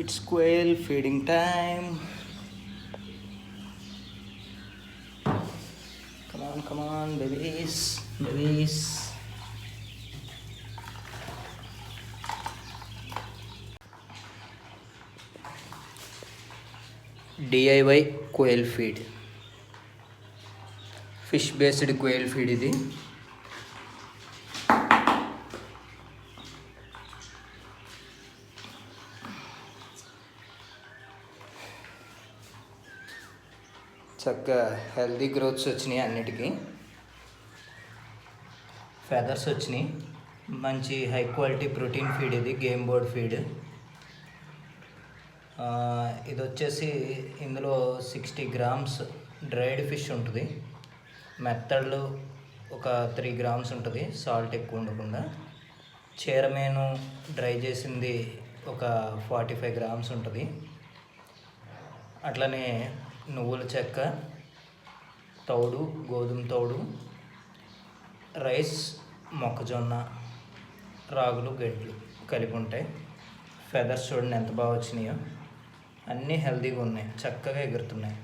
It's quail feeding time. Come on, babies, babies. DIY quail feed. Fish based quail feed ఇది. చక్కగా healthy growths వచ్చినాయి, అన్నిటికీ feathers వచ్చినాయి. మంచి హై క్వాలిటీ ప్రోటీన్ ఫీడ్ ఇది, game board feed. ఇది వచ్చేసి ఇందులో 60 grams డ్రైడ్ ఫిష్ ఉంటుంది. మెత్తళ్ళు ఒక 3 grams ఉంటుంది, సాల్ట్ ఎక్కువ ఉండకుండా. చీరమేను డ్రై చేసింది ఒక 45 grams ఉంటుంది. అట్లనే నువ్వుల చెక్క, తౌడు, గోధుమ తౌడు, రైస్, మొక్కజొన్న, రాగులు, గడ్డలు కలిపి ఉంటాయి. ఫెదర్స్ చూడండి ఎంత బాగా వచ్చినాయో. అన్నీ హెల్తీగా ఉన్నాయి, చక్కగా ఎగురుతున్నాయి.